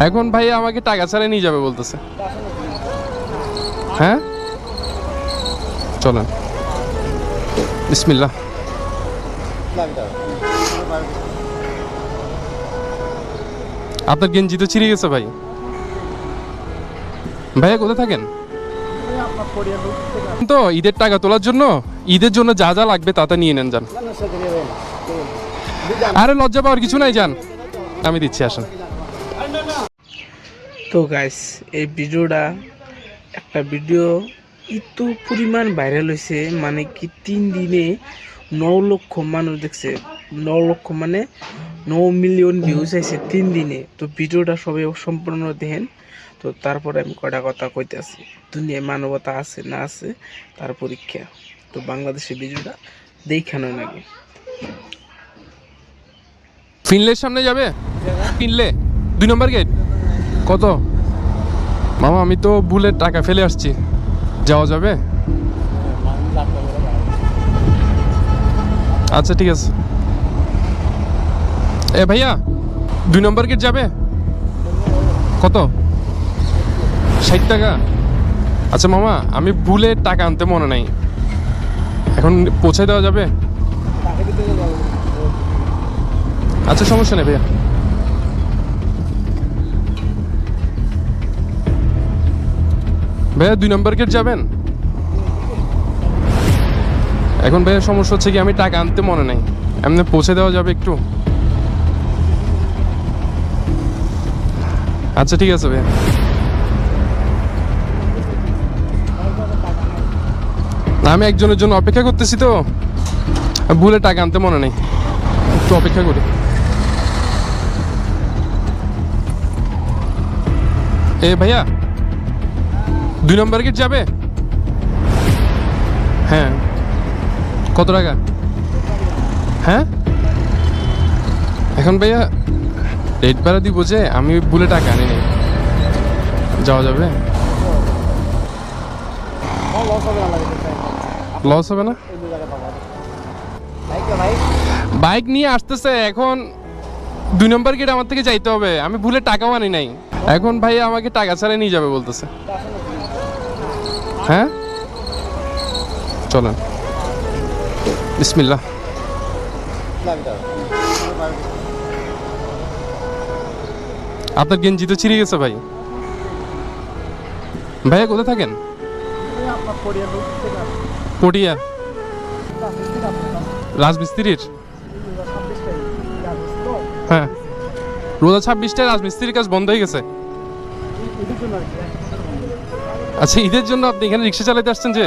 এখন ভাই আমাকে টাকা ছাড়া নিয়ে যাবে বলতেছে। হ্যাঁ চলেন, বিসমিল্লাহ। আপনার গেঞ্জি তো ছিঁড়ে গেছে ভাই। ভাইয়া কোথায় থাকেন? তো ঈদের টাকা তোলার জন্য, ঈদের জন্য যা যা লাগবে তা নিয়ে নেন, যান। আরে লজ্জা পাওয়ার কিছু নাই, যান, আমি দিচ্ছি, আসেন। তো গাইস, এই ভিডিওটা একটা ভিডিও এত পরিমাণ ভাইরাল হয়েছে, মানে কি 3 দিনে 9 লক্ষ মানুষ দেখছে। 9 লক্ষ মানে 9 মিলিয়ন ভিউজ আছে 3 দিনে। তো ভিডিওটা সবাই সম্পূর্ণ দেখেন। তো তারপরে আমি কটা কথা কইতেছি, দুনিয়ায় মানবতা আছে না আছে তার পরীক্ষা। তো বাংলাদেশের ভিডিওটা দেখানো নাকি। ফিনলের সামনে যাবে? ফিনলে 2 নম্বর গেট। কত মামা? আমি তো ভুলে টাকা ফেলে আসছি, যাওয়া যাবে? আচ্ছা ঠিক আছে। এ ভাইয়া 2 নম্বর গেট যাবে? কত? 60 টাকা? আচ্ছা মামা, আমি ভুলে টাকা আনতে মনে নাই, এখন পৌঁছে দেওয়া যাবে? আচ্ছা সমস্যা নেই ভাইয়া। ভাইয়া 2 নম্বর গেট যাবেন? এখন ভাইয়া সমস্যা হচ্ছে কি, আমি টাকা আনতে মনে নাই, এমনি পৌঁছে দেওয়া যাবে একটু? আচ্ছা ঠিক আছে ভাইয়া। আমি একজনের জন্য অপেক্ষা করতেছি, তো ভুলে টাকা আনতে মনে নেই, একটু অপেক্ষা করি। এ ভাইয়া 2 নম্বর গেট যাবে? হ্যাঁ। কত টাকা? হ্যাঁ এখন ভাইয়া রেট ভাড়া দিব, যে আমি ভুলে টাকা আনি নি, যাওয়া যাবে? লস হবে না? বাইক নিয়ে আসতেছে, এখন 2 নম্বর গেট আমার থেকে যাইতে হবে, আমি ভুলে টাকাও আনি নাই। এখন ভাইয়া আমাকে টাকা ছাড়া নিয়ে যাবে বলতেছে। হ্যাঁ চলেন, বিসমিল্লাহ। আপনার গেঞ্জি তো ছিঁড়ে গেছে ভাই। ভাইয়া কোথায় থাকেন? পটিয়া। রাজমিস্ত্রির? হ্যাঁ, রোজা 26টায় রাজমিস্ত্রির কাজ বন্ধ হয়ে গেছে। আচ্ছা ঈদের জন্য আপনি এখানে রিক্সা চালাতে আসছেন যে?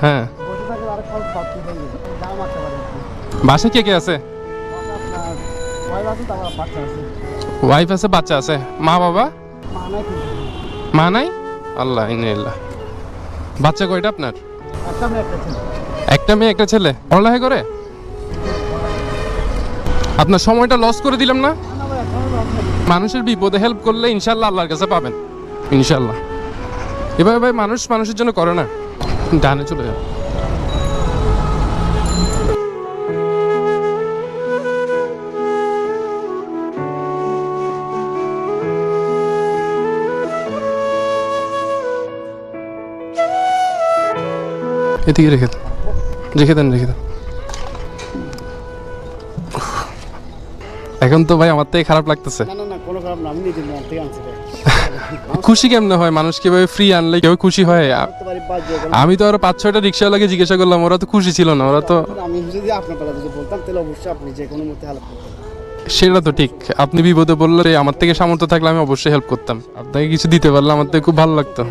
হ্যাঁ। বাসায় কে কে আছে? ওয়াইফ আছে, বাচ্চা আছে, মা বাবা? মা নাই? আল্লাহ ইন্নালিল্লাহ। বাচ্চা কয়টা আপনার? একটা মেয়ে একটা ছেলে। পড়ালেখা করে? আপনার সময়টা লস করে দিলাম না? মানুষের বিপদে হেল্প করলে ইনশাল্লাহ আল্লাহর কাছে পাবেন, ইনশাল্লাহ। এভাবে ভাই মানুষ মানুষের জন্য করে না। ডানে চলে যাও। এদিকে রেখে দেন, রেখে দেন, রেখে দেন। এখন তো ভাই আমার থেকে খারাপ লাগতেছে। খুশি কেমনে হয়? মানুষ কিভাবে ফ্রি আনলে কেউ খুশি হয়? আমি তো আরো 5-6টা রিক্সাওয়ালাকে জিজ্ঞাসা করলাম, ওরা তো খুশি ছিল না। ওরা তো সেটা তো ঠিক, আপনি বিপদে বললে আমার থেকে সামর্থ্য থাকলে আমি অবশ্যই হেল্প করতাম। আপনাকে কিছু দিতে পারলে আমার থেকে খুব ভালো লাগতো।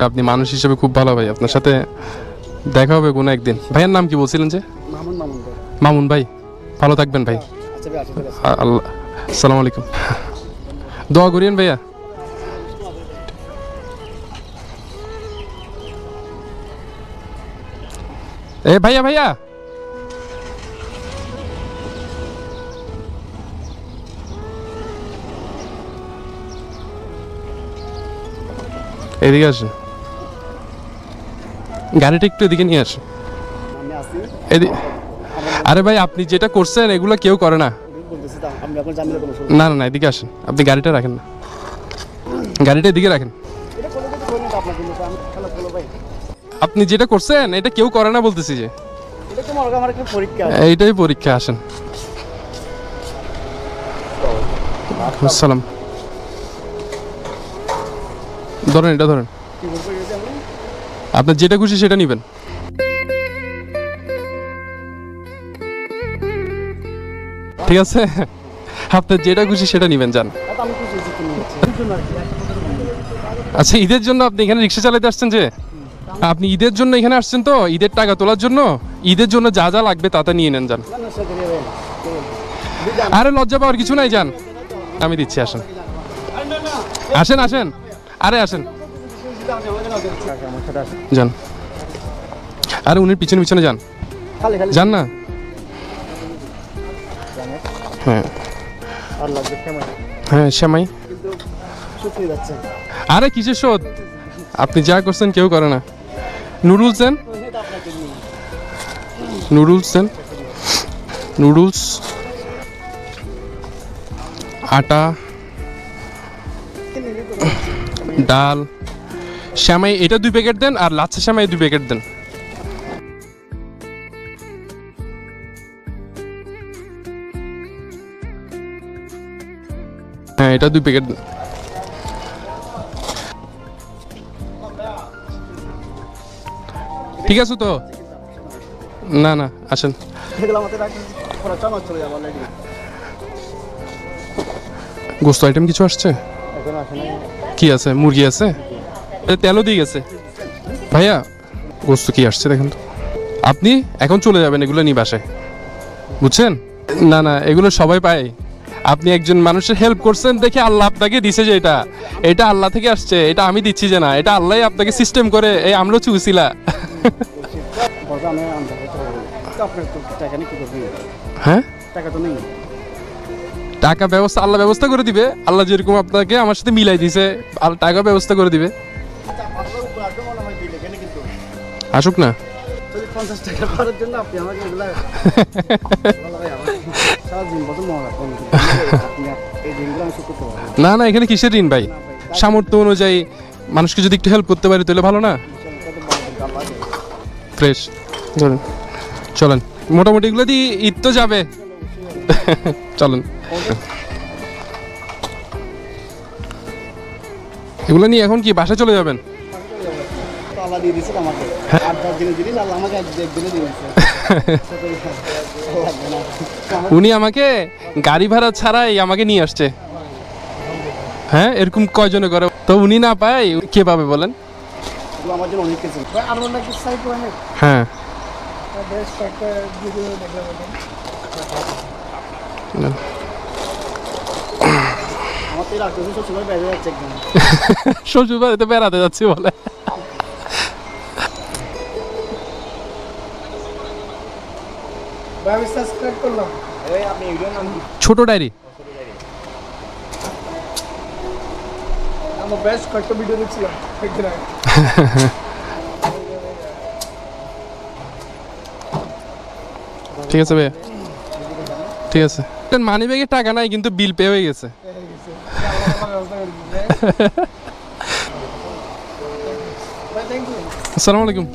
আপনি মানুষ হিসেবে খুব ভালো ভাই, আপনার সাথে দেখা হবে কোনো একদিন। ভাইয়ের নাম কি বলছিলেন যে? মামুন ভাই, ভালো থাকবেন ভাই। আল্লাহ, আসসালামু আলাইকুম। দোয়া করিয়েন ভাইয়া। এ ভাইয়া, ভাইয়া এদিকে আসে, গাড়িটা একটু এদিকে নিয়ে আসে। আরে ভাই আপনি যেটা করছেন এগুলো কেউ করে না। বলতেছি তো, আমি এখন জানি না কোনো সমস্যা। না না না, এদিকে আসেন, আপনি গাড়িটা রাখেন না, গাড়িটা এদিকে রাখেন। এটা কোনো কিছু করি না তো আপনার কিন্তু, আমি খেলা বলো ভাই। আপনি যেটা করছেন এটা কেউ করে না বলতেছি যে, এটা তো মনে হয় আমার একটা পরীক্ষা। এইটাই পরীক্ষা। আসেন। আসসালাম। ধরেন, এটা ধরেন, কি বলবো এটা আমি? আপনার যেটা খুশি সেটা নেবেন। ঠিক আছে, আপনার যেটা খুশি সেটা নেবেন, যান। এটা আমি খুশি হয়েছি তুমি হচ্ছে। এর জন্য আর কি, একটা কথা বলি। আচ্ছা, ঈদের জন্য আপনি এখানে রিক্সা চালাতে আসছেন যে? আপনি ঈদের জন্য এখানে আসছেন তো, ঈদের টাকা তোলার জন্য? ঈদের জন্য যা যা লাগবে তা তা নিয়ে নেন, যান। না না সেটা নিয়ে ভাই। আরে লজ্জা পাওয়ার কিছু নাই, যান, আমি দিচ্ছি, আসেন আসেন আসেন, আরে আসেন, আমার সাথে আসে। যান। আরে উনি পিছনে পিছনে যান, খালি খালি যান না। হ্যাঁ আর লাগবে কেমন? হ্যাঁ, শ্যামাই। কিন্তু শুকিয়ে যাচ্ছে। আরে কিসের শোধ, আপনি যা করছেন কেউ করে না। নুডলস দেন, এটা আপনাকে নিয়ে। নুডলস দেন, নুডলস, আটা, ডাল, শ্যামাই এটা 2 প্যাকেট দেন, আর লাচ্ছা শ্যামাই 2 প্যাকেট দেন। হ্যাঁ, এটা 2 প্যাকেট দেন। ঠিক আছে তো? না না, আসেন। এগুলো আমাদের রাখি পুরো চামচ চলে যাবে অলরেডি। গোস্ত আইটেম কিছু আসছে? এখন আসে না। কি আছে? মুরগি আছে, তেলও দিয়ে গেছে। ভাইয়া গোস্ত কি আসছে দেখেন তো। আপনি এখন চলে যাবেন এগুলো নিয়ে বাসায়, বুঝছেন? না না, এগুলো সবাই পায়। আপনি একজন মানুষের হেল্প করছেন দেখে আল্লাহ আপনাকে দিছে যে এটা, এটা আল্লাহ থেকে আসছে, এটা আমি দিচ্ছি যে না, এটা আল্লাহই আপনাকে সিস্টেম করে এই আমলো চুছিলা। বলতে আমি আনতে পারবো। তো আপনার তো টাকা নেই কি করবেন? হ্যাঁ, টাকা তো নেই। টাকা ব্যবস্থা আল্লাহ ব্যবস্থা করে দিবে। আল্লাহ যেরকম আপনাকে আমার সাথে মিলাই দিছে, আর টাকা ব্যবস্থা করে দিবে। আসুক না। 50 টাকা করার জন্য আপনি আমাকে এগুলা সারাদিন বছর মনে রাখুন। আপনি এই দিনগুলো আমি শোধ করতে পারবো না না, এখানে কিসের ঋণ ভাই? সামর্থ্য অনুযায়ী মানুষকে যদি একটু হেল্প করতে পারি তাহলে ভালো না? ফ্রেশ ধরেন, চলেন। মোটামুটি এগুলো দিয়ে ঈদ তো যাবে। চলেন, এগুলো নিয়ে এখন কি বাসায় চলে যাবেন? আল্লাহ দিয়ে দিয়েছিল আমাকে। 8-10 দিনের জিনিস আল্লাহ আমাকে একদিনে দিয়েছে। উনি আমাকে গাড়ি ভাড়া ছাড়াই আমাকে নিয়ে আসছে। হ্যাঁ, এরকম কয়জনে করে? তো উনি না পায় কে পাবে বলেন? এগুলো আমার জন্য অনেক কিছু। আর অন্য কিছু সাইড হয় হ্যাঁ, বেশ কয়েকটা ভিডিও দেখলাম ওটা। আমার তো রাখতে সব সময় বেড়ে যাচ্ছে একদম। শ্বশুর বাড়িতে বেড়াতে যাচ্ছি বলে। ভাই আমি সাবস্ক্রাইব করলাম। এই আপনি ভিডিওর নাম কি? ছোট ডায়েরি। আমার বেশ কয়েকটা ভিডিও দেখছিলাম একদিন আগে। ঠিক আছে ভাইয়া, ঠিক আছে। মানি ব্যাগে টাকা নাই কিন্তু বিল পে হয়ে গেছে। ভাই থ্যাংক ইউ। আসসালামু আলাইকুম।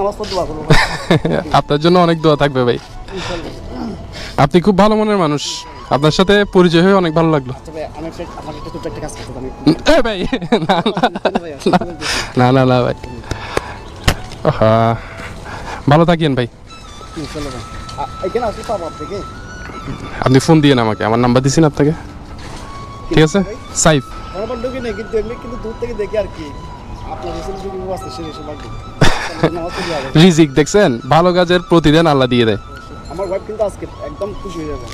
নামাজ পড়তে পারবো। আপনার জন্য অনেক দোয়া থাকবে ভাই। আপনি খুব ভালো মনের মানুষ, আপনার সাথে পরিচয় হয়ে অনেক ভালো লাগলো। আমি আপনাকে একটু একটা কাজ করতে পারি। ভাই না না না ভাই, ভালো থাকেন ভাই। এখানে আসি পাবো আপনাকে। আপনি ফোন দিয়েন আমাকে, আমার নাম্বার দিয়েছেন আপনাকে, ঠিক আছে? সাইফ। বরাবর ঢুকি নেই কিন্তু এমনি কিন্তু দূর থেকে দেখি আর কি। আপনার রেসিপি যদি আসতে সে এসে বাকি রিজিক দেখছেন, ভালো কাজের প্রতিদান আল্লাহ দিয়ে দেয়। আমার ওয়াইফ কিন্তু আজকে একদম খুশি হয়ে যাবে।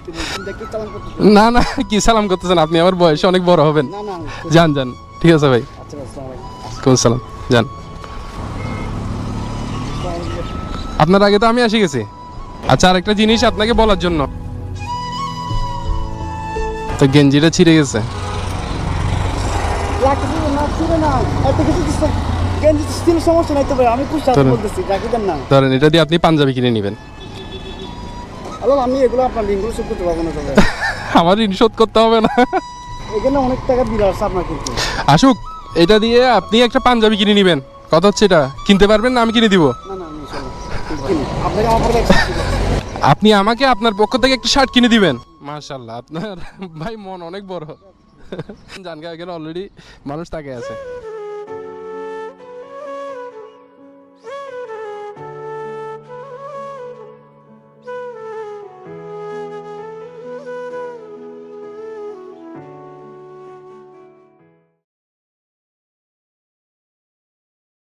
তুমি দেখি চালান করতে। না না, কি সালাম করতেছেন আপনি? আমার বয়সে অনেক বড় হবেন। না না যান যান, ঠিক আছে ভাই। আচ্ছা আসসালামু আলাইকুম। কোন সালাম, যান। আপনার আগে তো আমি এসে গেছি। আচ্ছা, আরেকটা জিনিস আপনাকে বলার জন্য, তো গেঞ্জিটা ছিঁড়ে গেছে। লাগতেছে না ছিল না এত কিছু দিছো গেঞ্জি স্টিল সমস্যা নাই তো ভাই আমি খুশি আছি ধরেন। বলতেছি রাখি দেন না। ধরেন, এটা দিয়ে আপনি পাঞ্জাবি কিনে নেবেন। হ্যালো আমি এগুলো আপনার লিঙ্কগুলো শোধ করতে পারবো না তবে আমার ঋণ শোধ করতে হবে না। এখানে অনেক টাকা বিল আসছে আপনার কিন্তু। আসুক, এটা দিয়ে আপনি একটা পাঞ্জাবি কিনে নেবেন। কথা হচ্ছে এটা, কিনতে পারবেন না আমি কিনে দিব? না না আমি চলো কিনি আপনাকে আমার পরে আপনি আমাকে আপনার পক্ষ থেকে একটা শার্ট কিনে দিবেন। মাশাআল্লাহ, আপনার ভাই মন অনেক বড়। জানগা এখানে অলরেডি মানুষ তাকে আছে।